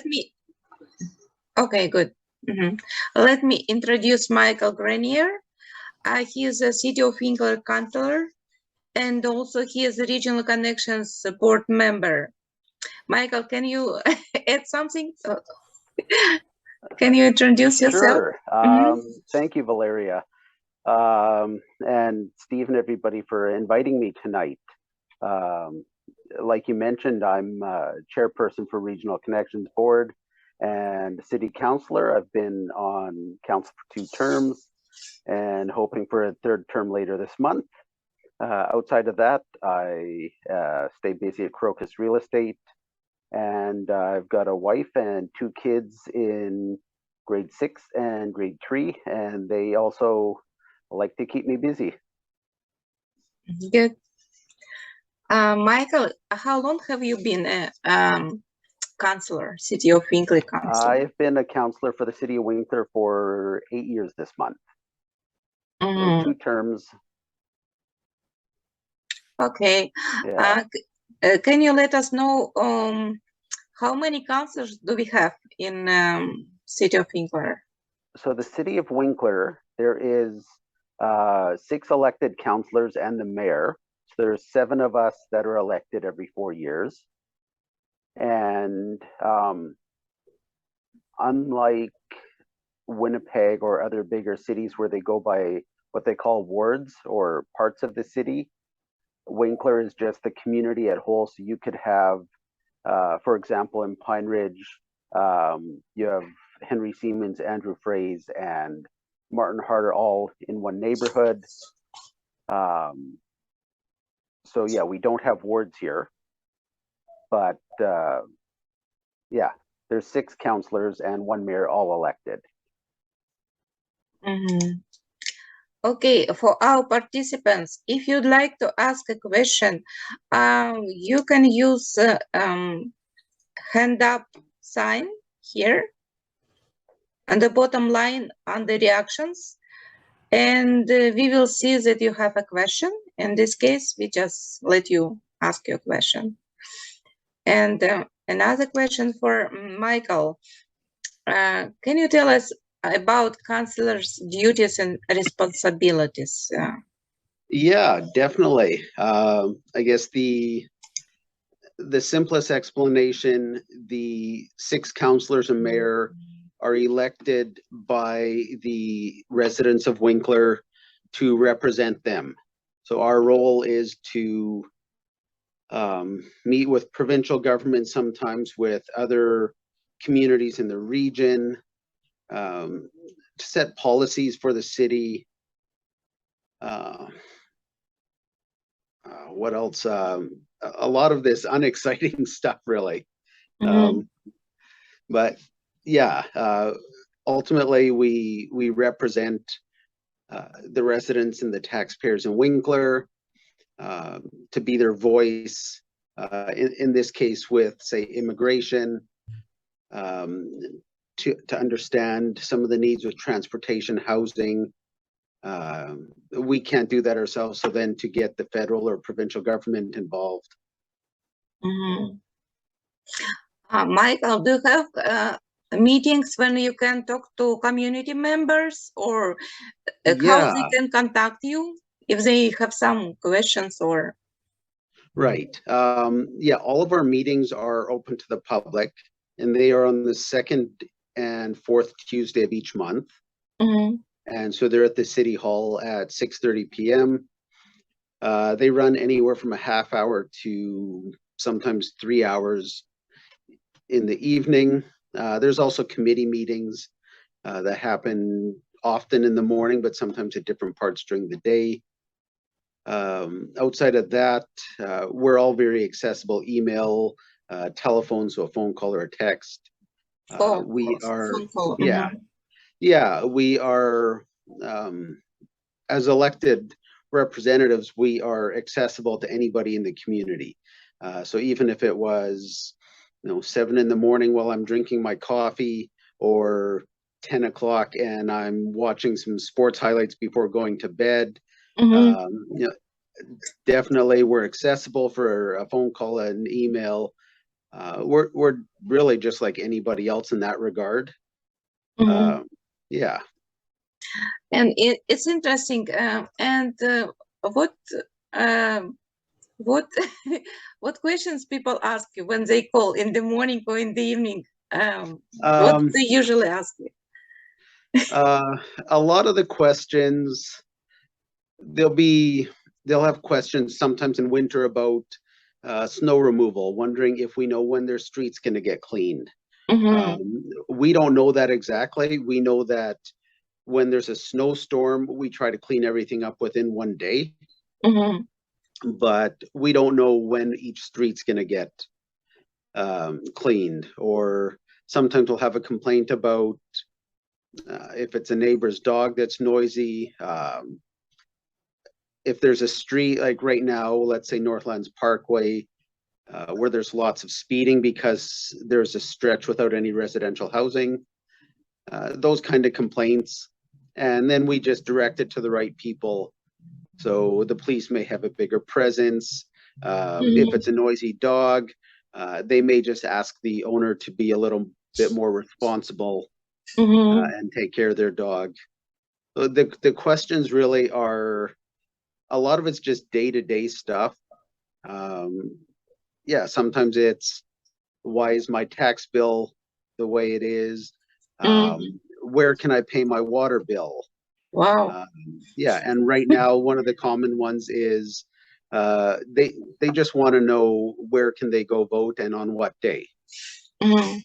me. Okay, good. Let me introduce Michael Grenier. He is a City of Winkler Councillor, and also he is a Regional Connections board member. Michael, can you add something? Can you introduce yourself? Sure. Thank you, Valeria. And Steve and everybody for inviting me tonight. Like you mentioned, I'm chairperson for Regional Connections Board and City Councillor. I've been on council for 2 terms and hoping for a 3rd term later this month. Outside of that, I stay busy at Crocus Real Estate, and I've got a wife and 2 kids in grade 6 and grade 3, and they also like to keep me busy. Good. Michael, how long have you been a councillor, City of Winkler councillor? I've been a councillor for the City of Winkler for 8 years this month. So 2 terms. Okay. Yeah. Can you let us know how many councillors do we have in City of Winkler? So the City of Winkler, there is 6 elected councillors and the mayor. So there's 7 of us that are elected every 4 years. And unlike Winnipeg or other bigger cities where they go by what they call wards or parts of the city, Winkler is just the community at whole. So you could have, for example, in Pine Ridge, you have Henry Siemens, Andrew Fraze, and Martin Harder all in one neighborhood. So yeah, we don't have wards here, but yeah, there's 6 councillors and 1 mayor, all elected. Okay, for our participants, if you'd like to ask a question, you can use hand up sign here on the bottom line under reactions, and we will see that you have a question. In this case, we just let you ask your question. And another question for Michael. Can you tell us about councillors' duties and responsibilities? Yeah, definitely. I guess the simplest explanation, the 6 councillors and mayor are elected by the residents of Winkler to represent them. So our role is to meet with provincial government, sometimes with other communities in the region, to set policies for the city. What else? A lot of this unexciting stuff, really. But yeah, ultimately we represent the residents and the taxpayers in Winkler, to be their voice, in this case with, say, immigration, to understand some of the needs with transportation, housing. We can't do that ourselves, so then to get the federal or provincial government involved. Michael, do you have meetings when you can talk to community members, or how they can contact you if they have some questions? Or Right. Yeah, all of our meetings are open to the public, and they are on the 2nd and 4th Tuesday of each month. And so they're at the City Hall at 6:30 p.m. They run anywhere from a half hour to sometimes 3 hours in the evening. There's also committee meetings that happen often in the morning, but sometimes at different parts during the day. Outside of that, we're all very accessible: email, telephone, so a phone call or a text. We are, yeah, we are, as elected representatives, we are accessible to anybody in the community. So even if it was, 7 in the morning while I'm drinking my coffee, or 10 o'clock and I'm watching some sports highlights before going to bed, definitely we're accessible for a phone call and email. we're really just like anybody else in that regard. Mhm. Yeah. And it's interesting. What um, what what questions people ask you when they call in the morning or in the evening? What do they usually ask you? A lot of the questions, they'll have questions sometimes in winter about snow removal, wondering if we know when their street's going to get cleaned. Mhm. We don't know that exactly. We know that when there's a snowstorm, we try to clean everything up within one day, Mhm. but we don't know when each street's going to get cleaned. Or sometimes we'll have a complaint about if it's a neighbor's dog that's noisy. If there's a street, like right now, let's say Northlands Parkway, where there's lots of speeding because there's a stretch without any residential housing, those kind of complaints. And then we just direct it to the right people. So the police may have a bigger presence. If it's a noisy dog, they may just ask the owner to be a little bit more responsible Mhm. and take care of their dog. The questions really are, a lot of it's just day-to-day stuff. Yeah, sometimes it's, why is my tax bill the way it is? Mhm. Where can I pay my water bill? Wow. Yeah, and right now one of the common ones is they just want to know where can they go vote and on what day. Mhm.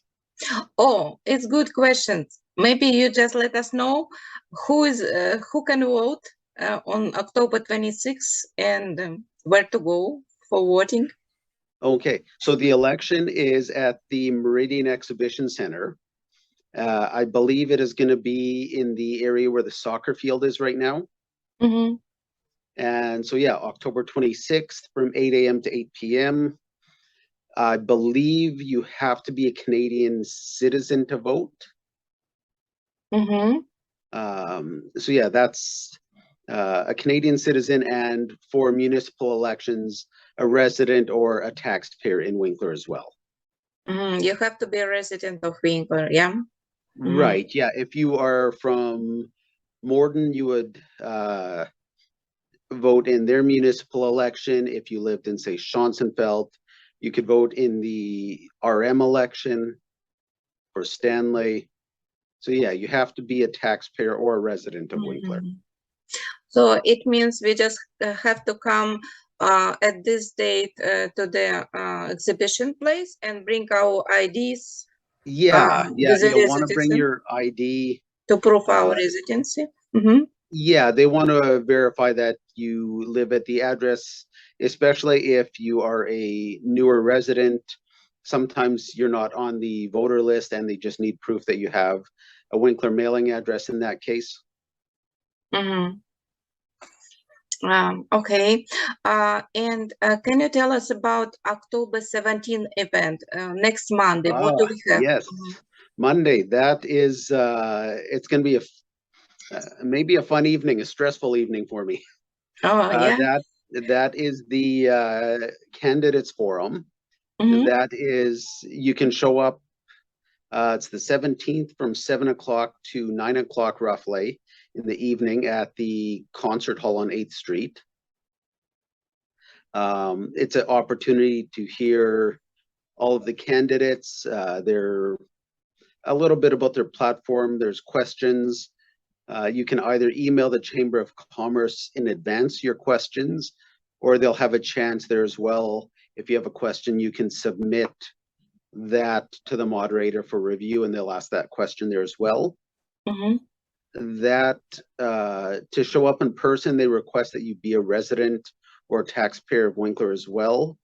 Oh, it's good questions. Maybe you just let us know who can vote on October 26th and where to go for voting. Okay, so the election is at the Meridian Exhibition Center. I believe it is going to be in the area where the soccer field is right now. Mm-hmm. And so, yeah, October 26th from 8 a.m. to 8 p.m. I believe you have to be a Canadian citizen to vote. Mm-hmm. So, yeah, that's a Canadian citizen, and for municipal elections, a resident or a taxpayer in Winkler as well. Mm-hmm. You have to be a resident of Winkler, yeah? Mm-hmm. Right, yeah. If you are from Morden, you would vote in their municipal election. If you lived in, say, Schonsenfeld, you could vote in the RM election for Stanley. So yeah, you have to be a taxpayer or a resident of Winkler. Mm-hmm. So it means we just have to come at this date to the exhibition place and bring our IDs. Yeah, you'll want to bring residency your ID. to prove our residency. Mm-hmm. Yeah, they want to verify that you live at the address, especially if you are a newer resident. Sometimes you're not on the voter list and they just need proof that you have a Winkler mailing address in that case. Mm-hmm. Okay. And can you tell us about October 17th event next Monday? What do we have? Yes, Monday. That is, it's going to be maybe a fun evening, a stressful evening for me. Oh, yeah. That is the candidates forum. Mm-hmm. That is, you can show up. It's the 17th from 7 o'clock to 9 o'clock roughly in the evening at the concert hall on 8th Street. It's an opportunity to hear all of the candidates. They're a little bit about their platform. There's questions. You can either email the Chamber of Commerce in advance your questions, or they'll have a chance there as well. If you have a question, you can submit that to the moderator for review, and they'll ask that question there as well. Mm-hmm. That to show up in person, they request that you be a resident or taxpayer of Winkler as well.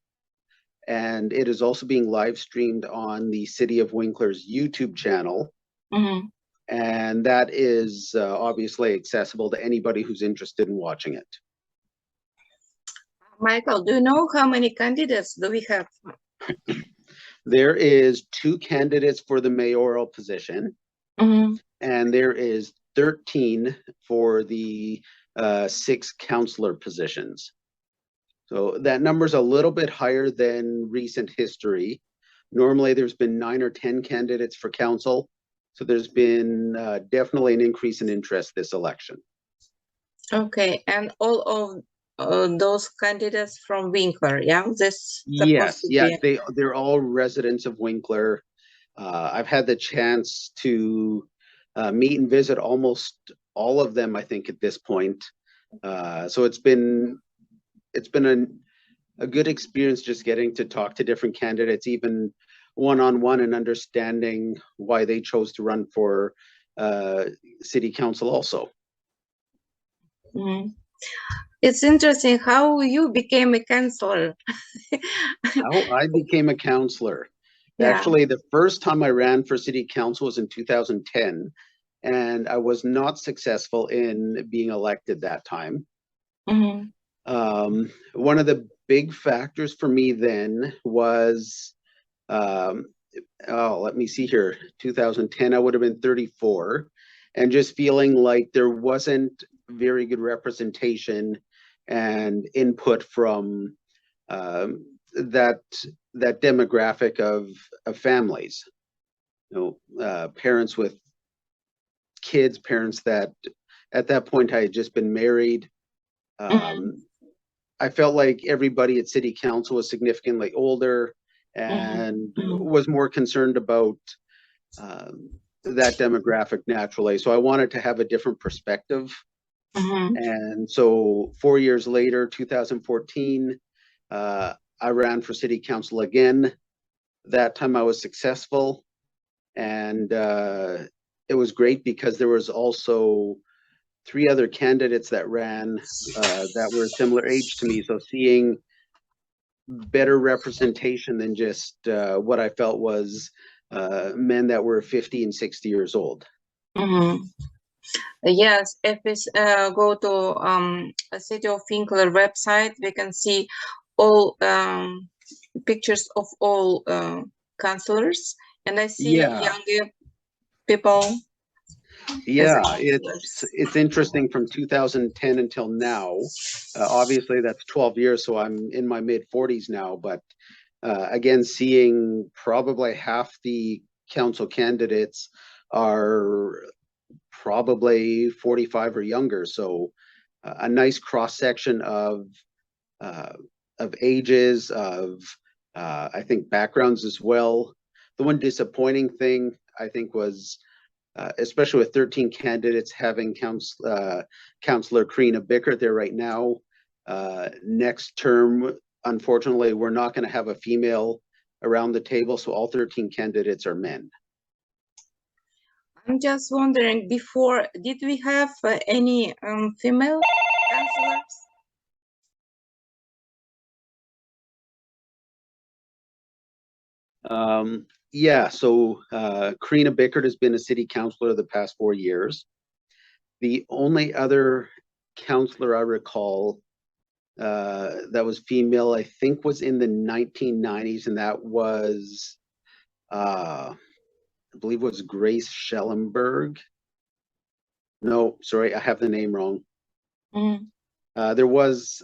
And it is also being live streamed on the City of Winkler's YouTube channel. Mm-hmm. And that is obviously accessible to anybody who's interested in watching it. Michael, do you know how many candidates do we have? There is 2 candidates for the mayoral position, Mm-hmm. and there is 13 for the 6 councillor positions. So that number's a little bit higher than recent history, Normally, there's been 9 or 10 candidates for council. So there's been definitely an increase in interest this election. Okay, and all of those candidates from Winkler, yeah? This Yes, supposed to yeah, be. they're all residents of Winkler. I've had the chance to meet and visit almost all of them, I think, at this point. So it's been a good experience just getting to talk to different candidates, even one-on-one, and understanding why they chose to run for city council also. Mhm. It's interesting how you became a councillor. How I became a councillor. Yeah. Actually, the first time I ran for city council was in 2010, and I was not successful in being elected that time. Mhm. One of the big factors for me then was, let me see here, 2010, I would have been 34, and just feeling like there wasn't very good representation and input from that demographic of families, parents with kids, parents that at that point I had just been married. I felt like everybody at city council was significantly older and was more concerned about that demographic naturally. So I wanted to have a different perspective. And so 4 years later, 2014, I ran for city council again. That time I was successful, and it was great because there was also 3 other candidates that ran that were a similar age to me. So seeing better representation than just what I felt was men that were 50 and 60 years old. Yes, if we go to a City of Winkler website, we can see all pictures of all councillors, and I see younger people. Yeah, it's interesting from 2010 until now. Obviously, that's 12 years, so I'm in my mid-40s now. But again, seeing probably half the council candidates are probably 45 or younger. So a nice cross-section of ages, of I think backgrounds as well. The one disappointing thing I think was, especially with 13 candidates, having Councillor Karina Bickert there right now. Next term, unfortunately, we're not going to have a female around the table, so all 13 candidates are men. I'm just wondering, before, did we have any female councillors? Yeah, so Karina Bickert has been a city councillor the past 4 years. The only other councillor I recall that was female, I think, was in the 1990s, and that was, I believe it was Grace Schellenberg. No, sorry, I have the name wrong. There was,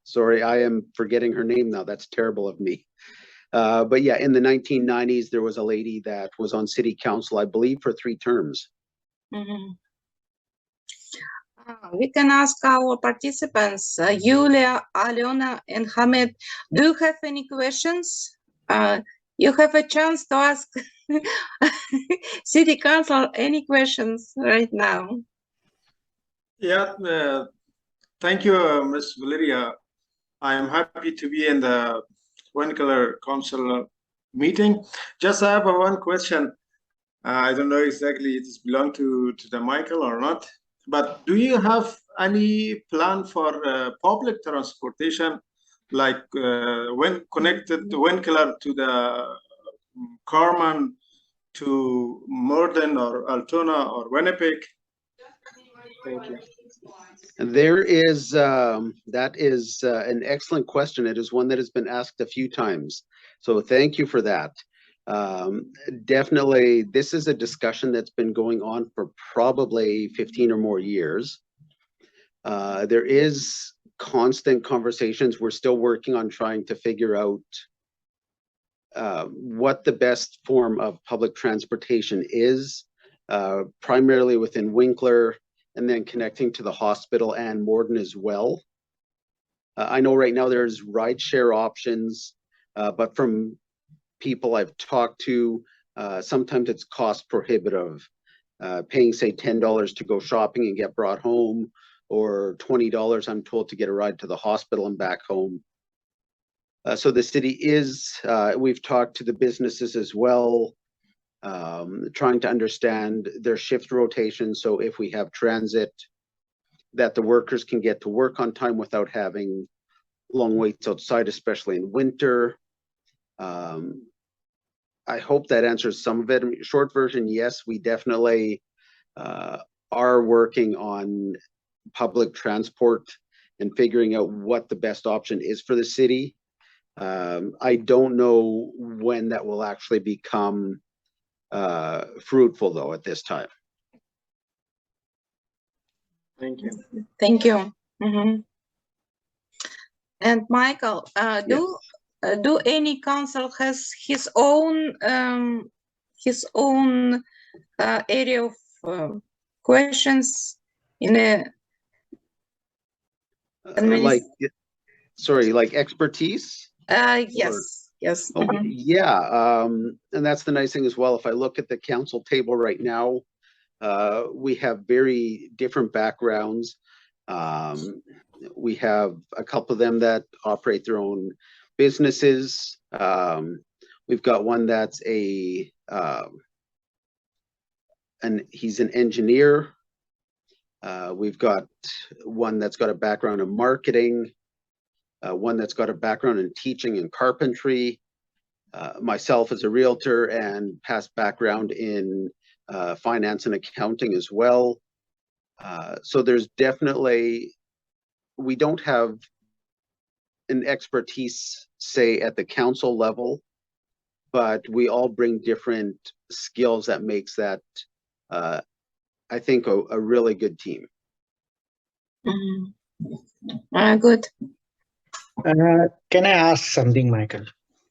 sorry, I am forgetting her name now. That's terrible of me. But yeah, in the 1990s, there was a lady that was on city council, I believe, for 3 terms. We can ask our participants, Yulia, Aliona, and Hamed, do you have any questions? You have a chance to ask city council any questions right now. Yeah, thank you, Ms. Valeria. I am happy to be in the Winkler Council meeting. Just I have one question. I don't know exactly it is belong to the Michael or not, but do you have any plan for public transportation, like when connected to Winkler to the Carman, to Morden or Altona or Winnipeg? Thank you. There is, that is an excellent question. It is one that has been asked a few times. So thank you for that. Definitely, this is a discussion that's been going on for probably 15 or more years. There is constant conversations. We're still working on trying to figure out what the best form of public transportation is, primarily within Winkler, and then connecting to the hospital and Morden as well. I know right now there's rideshare options, but from people I've talked to, sometimes it's cost prohibitive. Paying, say, $10 to go shopping and get brought home, or $20, I'm told, to get a ride to the hospital and back home. So the city is, we've talked to the businesses as well, trying to understand their shift rotation. So if we have transit, that the workers can get to work on time without having long waits outside, especially in winter. I hope that answers some of it. Short version, yes, we definitely are working on public transport and figuring out what the best option is for the city. I don't know when that will actually become fruitful, though, at this time. Thank you. Thank you. And Michael, do any council has his own area of questions in a like, sorry, like expertise? Yes, yes. Oh, yeah, and that's the nice thing as well. If I look at the council table right now, we have very different backgrounds. We have a couple of them that operate their own businesses. We've got one that's he's an engineer. We've got one that's got a background in marketing, one that's got a background in teaching and carpentry, myself as a realtor, and past background in finance and accounting as well. So there's definitely, we don't have an expertise, say, at the council level, but we all bring different skills that makes that, I think, a really good team. Good. Can I ask something, Michael?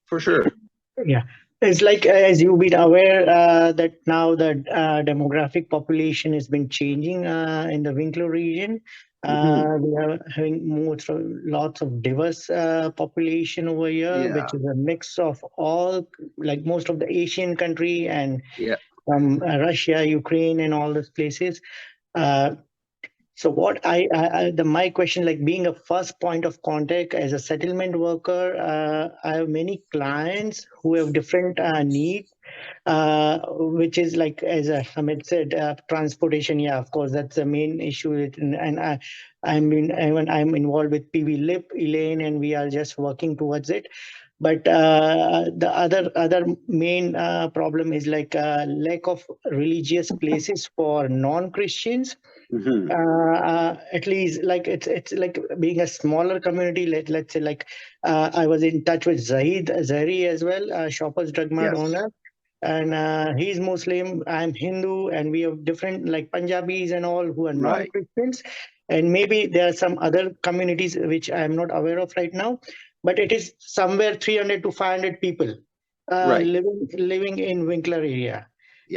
For sure. Yeah. It's like, as you've been aware, that now the demographic population has been changing in the Winkler region. We are having lots of diverse population over here, which is a mix of all, like most of the Asian country and from Russia, Ukraine, and all those places. So what my question, like being a first point of contact as a settlement worker, I have many clients who have different needs, which is like, as Hamid said, transportation. Yeah, of course, that's the main issue. And I'm involved with PV Lip, Elaine, and we are just working towards it. But the other main problem is like lack of religious places for non-Christians. At least, like it's like being a smaller community. Let's say, like I was in touch with Zahiri as well, Shoppers Drug Mart owner, and he's Muslim. I'm Hindu, and we have different, like Punjabis and all, who are non-Christians. And maybe there are some other communities which I'm not aware of right now, but it is somewhere 300 to 500 people living in Winkler area.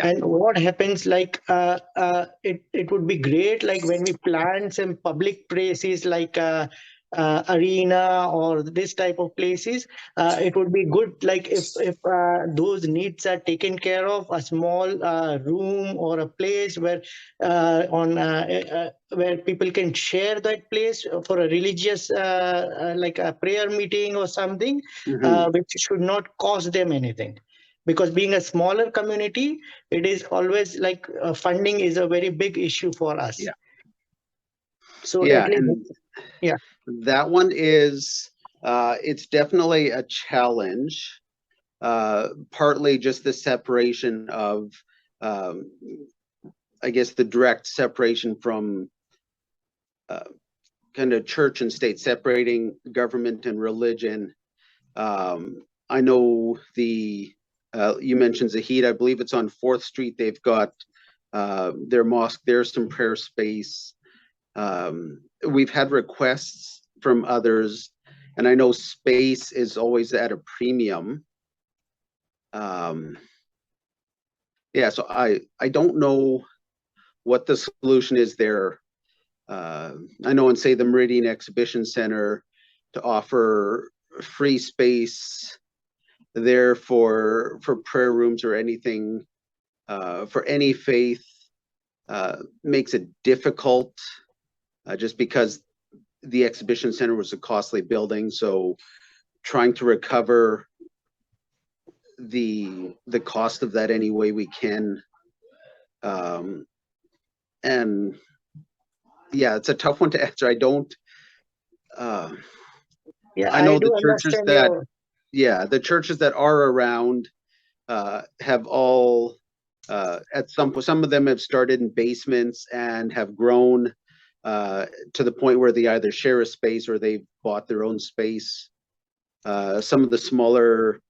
And what happens, like it would be great, like when we plan some public places like arena or this type of places, it would be good, like if those needs are taken care of, a small room or a place where where people can share that place for a religious like a prayer meeting or something, which should not cost them anything. Because being a smaller community, it is always like funding is a very big issue for us. So that one is, it's definitely a challenge. Partly just the separation of, I guess, the direct separation from kind of church and state, separating government and religion. I know you mentioned Zahid, I believe it's on 4th Street. They've got their mosque, there's some prayer space. We've had requests from others, and I know space is always at a premium. Yeah, so I don't know what the solution is there. I know in, say, the Meridian Exhibition Center, to offer free space there for prayer rooms or anything for any faith makes it difficult just because the exhibition center was a costly building. So trying to recover the cost of that any way we can. And yeah, it's a tough one to answer. I don't. Yeah, I know do the churches understand that, your. yeah, the churches that are around have all at some of them have started in basements and have grown to the point where they either share a space or they've bought their own space. Some of the smaller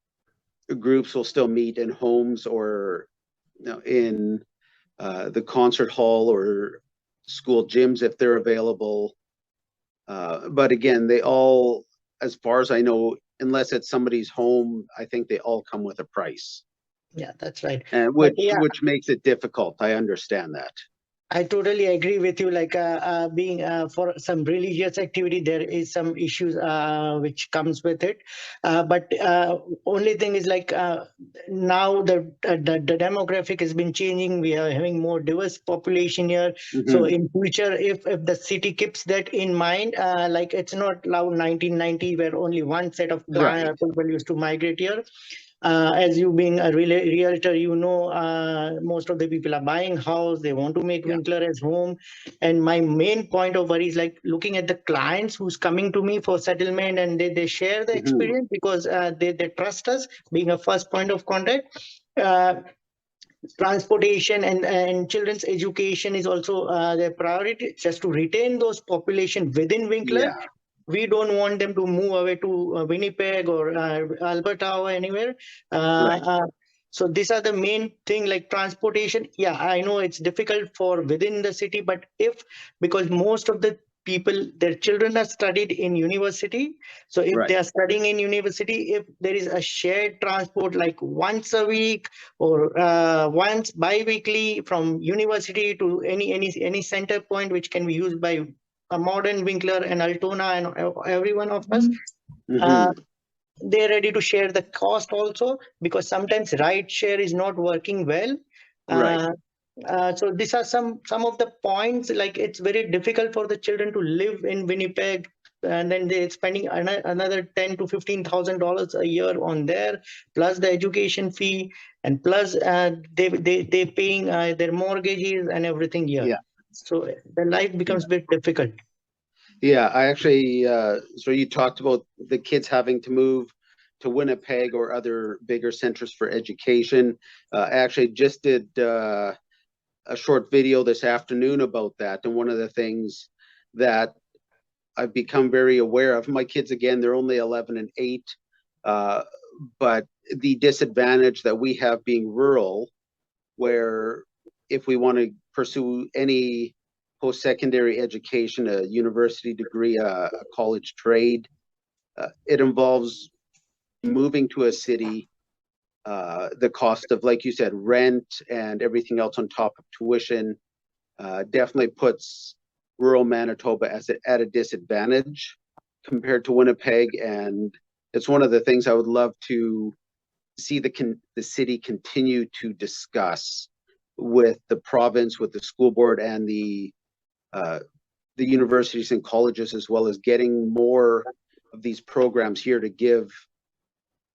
groups will still meet in homes or in the concert hall or school gyms if they're available. But again, they all, as far as I know, unless it's somebody's home, I think they all come with a price. Yeah, that's right. And But yeah, which makes it difficult. I understand that. I totally agree with you. Like being for some religious activity, there is some issues which comes with it. But only thing is like now the demographic has been changing. We are having more diverse population here. So in future, if the city keeps that in mind, like it's not now 1990 where only one set of Right. people used to migrate here. As you being a realtor, most of the people are buying house. They want to make Winkler as home. And my main point of worry is like looking at the clients who's coming to me for settlement, and they share the experience because they trust us being a first point of contact. Transportation and children's education is also their priority, just to retain those population within Winkler. Yeah. We don't want them to move away to Winnipeg or Alberta or anywhere. Right. So these are the main thing, like transportation. Yeah, I know it's difficult for within the city, but because most of the people, their children are studied in university. So if Right. they are studying in university, if there is a shared transport like once a week or once bi-weekly from university to any center point, which can be used by a modern Winkler and Altona and every one of us, they're ready to share the cost also, because sometimes ride share is not working well. Right. So these are some of the points. Like it's very difficult for the children to live in Winnipeg, and then they're spending another $10,000 to $15,000 a year on there, plus the education fee, and plus they paying their mortgages and everything here. Yeah. So the life becomes a bit difficult. Yeah, I actually, so you talked about the kids having to move to Winnipeg or other bigger centers for education. I actually just did a short video this afternoon about that. And one of the things that I've become very aware of, my kids, again, they're only 11 and 8, but the disadvantage that we have being rural, where if we want to pursue any post-secondary education, a university degree, a college trade, it involves moving to a city. The cost of, like you said, rent and everything else on top of tuition definitely puts rural Manitoba at a disadvantage compared to Winnipeg. And it's one of the things I would love to see the city continue to discuss with the province, with the school board, and the universities and colleges, as well as getting more of these programs here to give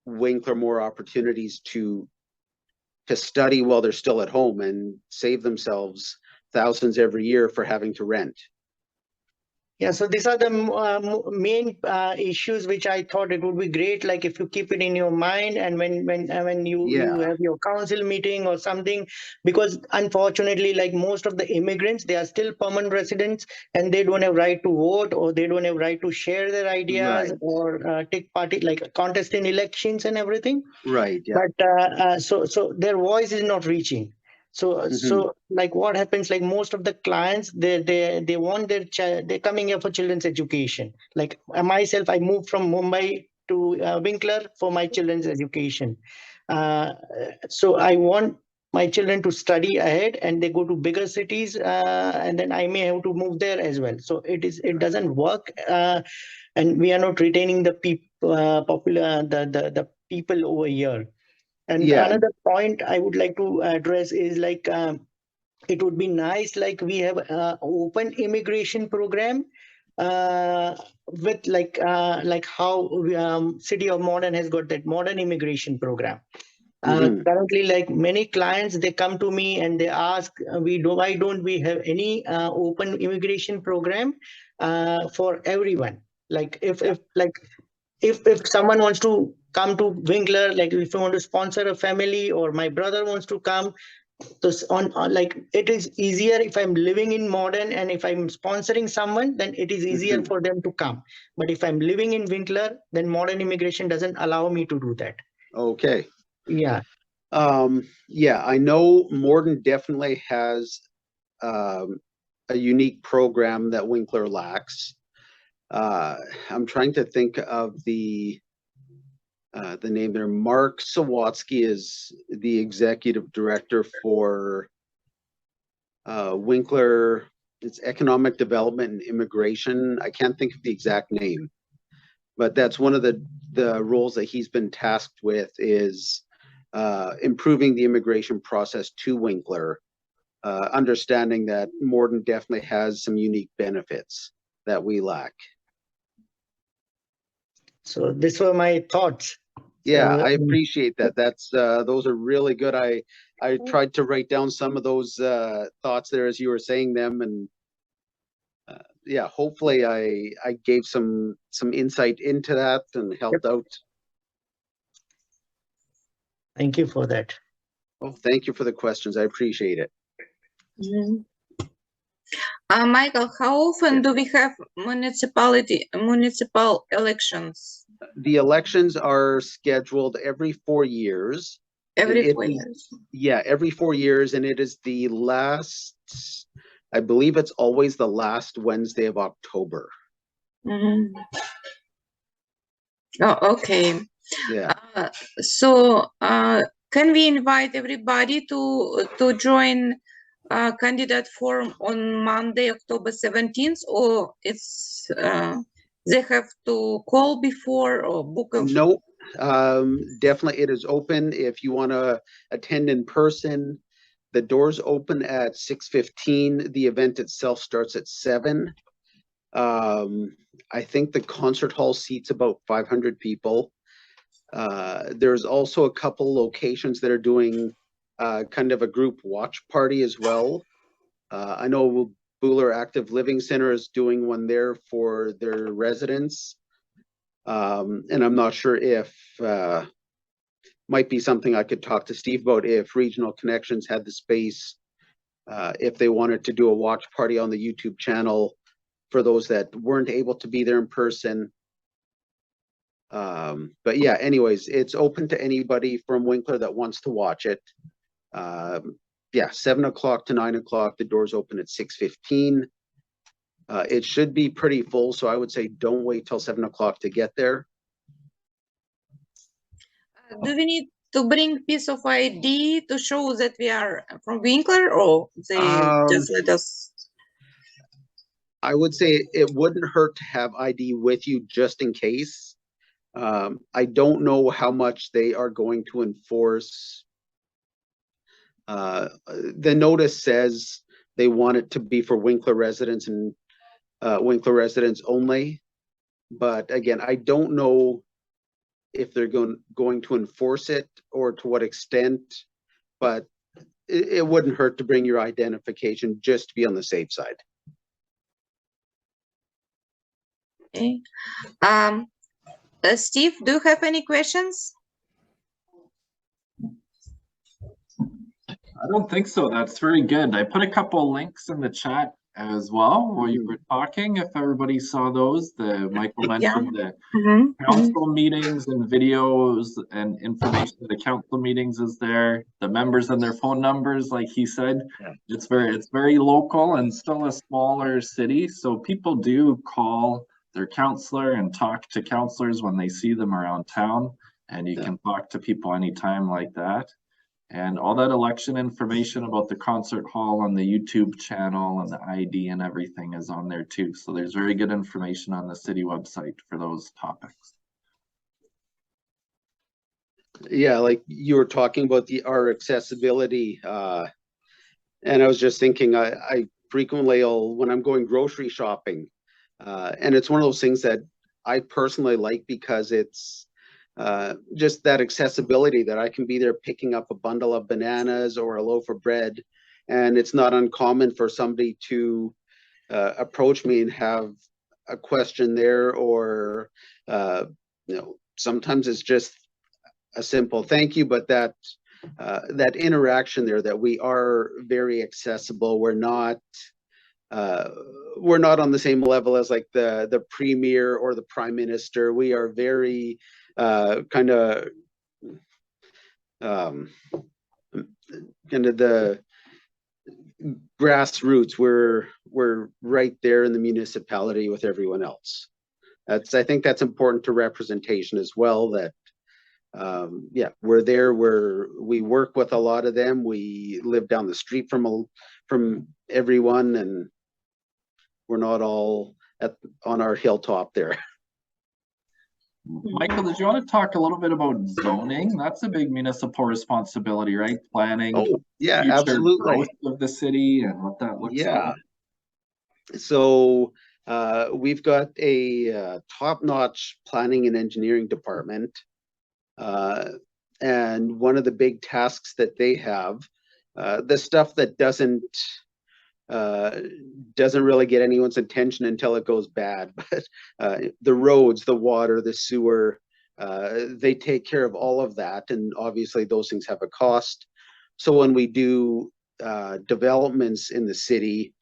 Winkler more opportunities to study while they're still at home and save themselves thousands every year for having to rent. Yeah, so these are the main issues which I thought it would be great, like if you keep it in your mind, and when you have your council meeting or something, because unfortunately, like most of the immigrants, they are still permanent residents and they don't have right to vote, or they don't have right to share their ideas, or take part in like contest in elections and everything. Right. Yeah. But so their voice is not reaching. So like what happens, like most of the clients, they want their child, they're coming here for children's education. Like myself, I moved from Mumbai to Winkler for my children's education. So I want my children to study ahead, and they go to bigger cities, and then I may have to move there as well. So it doesn't work, and we are not retaining the the people over here. And Yeah. another point I would like to address is like it would be nice, like we have open immigration program with like how City of Modern has got that modern immigration program. Currently, like many clients, they come to me and they ask, why don't we have any open immigration program for everyone? Like if someone wants to come to Winkler, like if you want to sponsor a family, or my brother wants to come, so on like it is easier if I'm living in Modern, and if I'm sponsoring someone, then it is easier for them to come. But if I'm living in Winkler, then Modern immigration doesn't allow me to do that. Okay. Yeah. Yeah, I know Morden definitely has a unique program that Winkler lacks. I'm trying to think of the name there. Mark Sawatsky is the executive director for Winkler. It's economic development and immigration. I can't think of the exact name, but that's one of the roles that he's been tasked with, is improving the immigration process to Winkler, understanding that Morden definitely has some unique benefits that we lack. So these were my thoughts. Yeah, So, I appreciate that. That's those are really good. I tried to write down some of those thoughts there as you were saying them, and yeah, hopefully I gave some insight into that and helped out. Thank you for that. Oh, thank you for the questions. I appreciate it. Michael, how often do we have municipal elections? The elections are scheduled every 4 years. Every 4 years. Yeah, every 4 years, and it is the last, I believe it's always the last Wednesday of October. Oh, okay. Yeah. So can we invite everybody to join candidate forum on Monday, October 17th, or it's they have to call before or book a... No, definitely it is open. If you want to attend in person, the doors open at 6:15. The event itself starts at 7. I think the concert hall seats about 500 people. There's also a couple locations that are doing kind of a group watch party as well. I know Buhler Active Living Center is doing one there for their residents. And I'm not sure if might be something I could talk to Steve about, if Regional Connections had the space, if they wanted to do a watch party on the YouTube channel for those that weren't able to be there in person. But yeah, anyways, it's open to anybody from Winkler that wants to watch it. Yeah, 7 o'clock to 9 o'clock. The doors open at 6:15. It should be pretty full, so I would say don't wait till 7 o'clock to get there. Do we need to bring piece of ID to show that we are from Winkler, or they just let us? I would say it wouldn't hurt to have ID with you just in case. I don't know how much they are going to enforce. The notice says they want it to be for Winkler residents and Winkler residents only. But again, I don't know if they're going to enforce it or to what extent, but it wouldn't hurt to bring your identification just to be on the safe side. Okay. Steve, do you have any questions? I don't think so. That's very good. I put a couple links in the chat as well while you were talking. If everybody saw those, Michael mentioned the council meetings and videos and information. The council meetings is there. The members and their phone numbers, like he said, it's very local and still a smaller city. So people do call their councillor and talk to councillors when they see them around town. And you can talk to people anytime like that. And all that election information about the concert hall on the YouTube channel and the ID and everything is on there too. So there's very good information on the city website for those topics. Yeah, like you were talking about our accessibility, and I was just thinking, I frequently when I'm going grocery shopping, and it's one of those things that I personally like because it's just that accessibility that I can be there picking up a bundle of bananas or a loaf of bread, and it's not uncommon for somebody to approach me and have a question there, or sometimes it's just a simple thank you, but that interaction there, that we are very accessible. We're not on the same level as like the premier or the prime minister. We are very kind of the grassroots. We're right there in the municipality with everyone else. I think that's important to representation as well, that yeah, we're there, we work with a lot of them. We live down the street from everyone, and we're not all on our hilltop there. Michael, did you want to talk a little bit about zoning? That's a big municipal responsibility, right? Planning. Oh, yeah, future absolutely. Growth of the city and what that looks like. So we've got a top-notch planning and engineering department. And one of the big tasks that they have, the stuff that doesn't really get anyone's attention until it goes bad, but the roads, the water, the sewer, they take care of all of that, and obviously those things have a cost. So when we do developments in the city,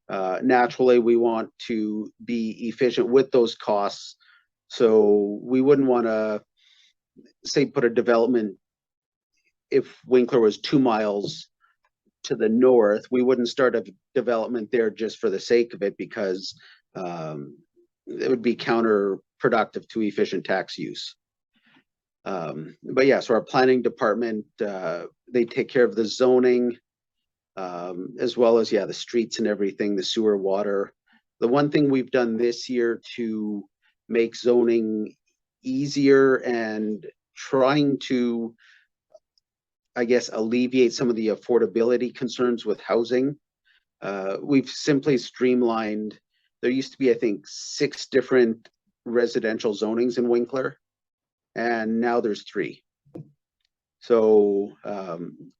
naturally we want to be efficient with those costs. So we wouldn't want to say put a development, if Winkler was 2 miles to the north, we wouldn't start a development there just for the sake of it, because it would be counterproductive to efficient tax use. But yeah, so our planning department, they take care of the zoning, as well as, yeah, the streets and everything, the sewer, water. The one thing we've done this year to make zoning easier and trying to, I guess, alleviate some of the affordability concerns with housing, we've simply streamlined. There used to be, I think, 6 different residential zonings in Winkler, and now there's 3. So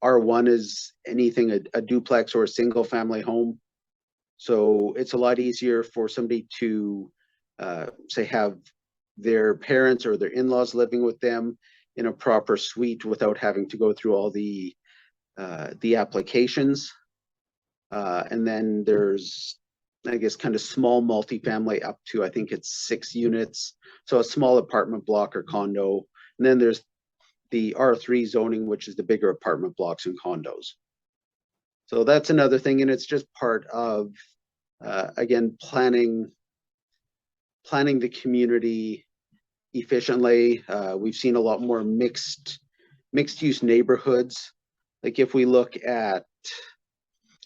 R1 is anything a duplex or a single family home. So it's a lot easier for somebody to say have their parents or their in-laws living with them in a proper suite without having to go through all the applications. And then there's, I guess, kind of small multifamily up to, I think it's 6 units. So a small apartment block or condo. And then there's the R3 zoning, which is the bigger apartment blocks and condos. So that's another thing. And it's just part of, again, planning the community efficiently. We've seen a lot more mixed use neighborhoods. Like if we look at,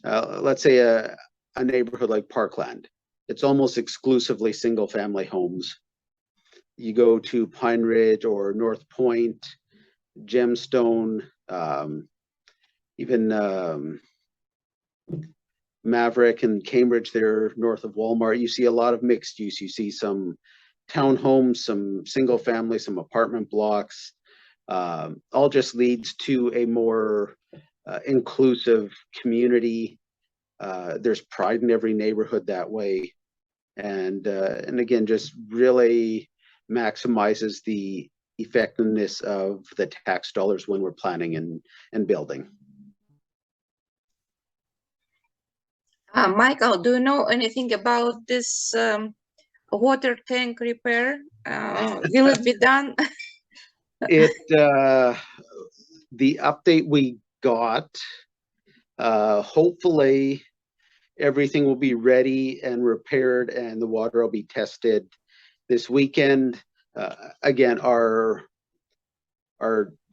let's say a neighborhood like Parkland, it's almost exclusively single family homes. You go to Pine Ridge or North Point, Gemstone, even Maverick and Cambridge there north of Walmart, you see a lot of mixed use. You see some townhomes, some single family, some apartment blocks, all just leads to a more inclusive community. There's pride in every neighborhood that way. And again, just really maximizes the effectiveness of the tax dollars when we're planning and building. Michael, do you know anything about this water tank repair? Will it be done? The update we got, hopefully everything will be ready and repaired and the water will be tested this weekend. Again, our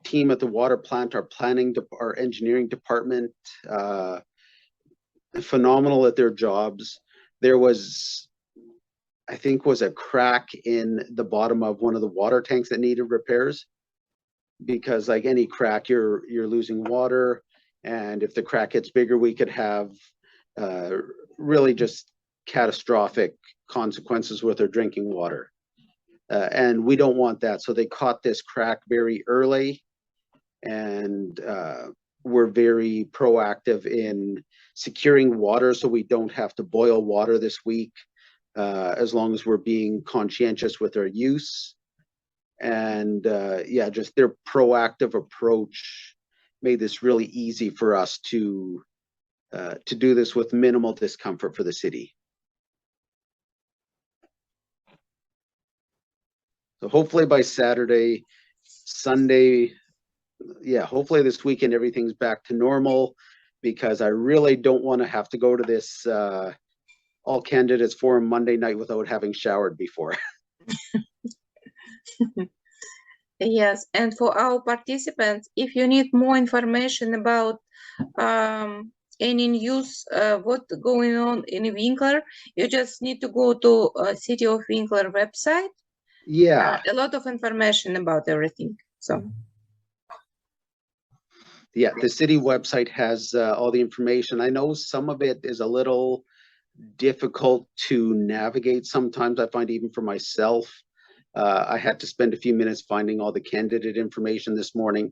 team at the water plant, our engineering department, phenomenal at their jobs. There was, I think, a crack in the bottom of one of the water tanks that needed repairs, because like any crack, you're losing water, and if the crack gets bigger, we could have really just catastrophic consequences with our drinking water. And we don't want that. So they caught this crack very early, and we're very proactive in securing water so we don't have to boil water this week, as long as we're being conscientious with our use. And yeah, just their proactive approach made this really easy for us to do this with minimal discomfort for the city. So hopefully by Saturday, Sunday, yeah, hopefully this weekend everything's back to normal, because I really don't want to have to go to this all candidates forum Monday night without having showered before. Yes, and for our participants, if you need more information about any news, what's going on in Winkler, you just need to go to City of Winkler website. Yeah. A lot of information about everything. So. Yeah, the city website has all the information. I know some of it is a little difficult to navigate sometimes, I find, even for myself. I had to spend a few minutes finding all the candidate information this morning.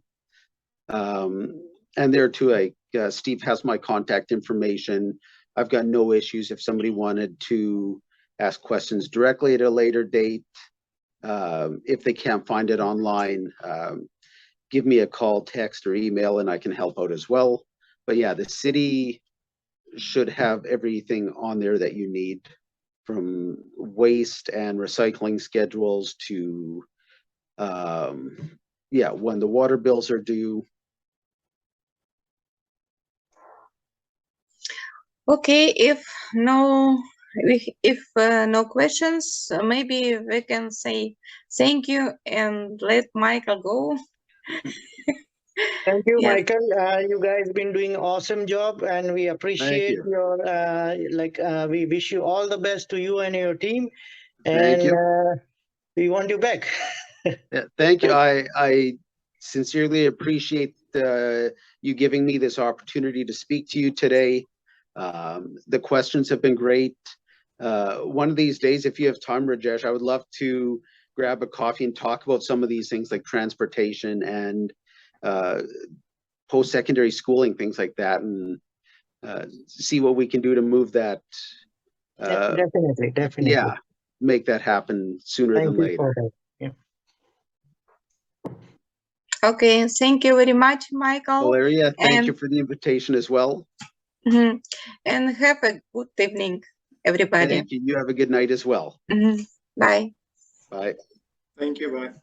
And there too, Steve has my contact information. I've got no issues if somebody wanted to ask questions directly at a later date. If they can't find it online, give me a call, text, or email, and I can help out as well. But yeah, the city should have everything on there that you need, from waste and recycling schedules to, yeah, when the water bills are due. Okay, if no questions, maybe we can say thank you and let Michael go. Thank you, Yes. Michael. You guys been doing an awesome job, and we appreciate your we wish you all the best to you and your team. Thank you. We want you back. Yeah, thank you. I sincerely appreciate you giving me this opportunity to speak to you today. The questions have been great. One of these days, if you have time, Rajesh, I would love to grab a coffee and talk about some of these things like transportation and post-secondary schooling, things like that, and see what we can do to move that. Definitely. Yeah, make that happen sooner than later. Yeah. Okay, thank you very much, Michael. Valeria, thank you for the invitation as well. And have a good evening, everybody. Thank you. You have a good night as well. Bye. Bye. Thank you. Bye.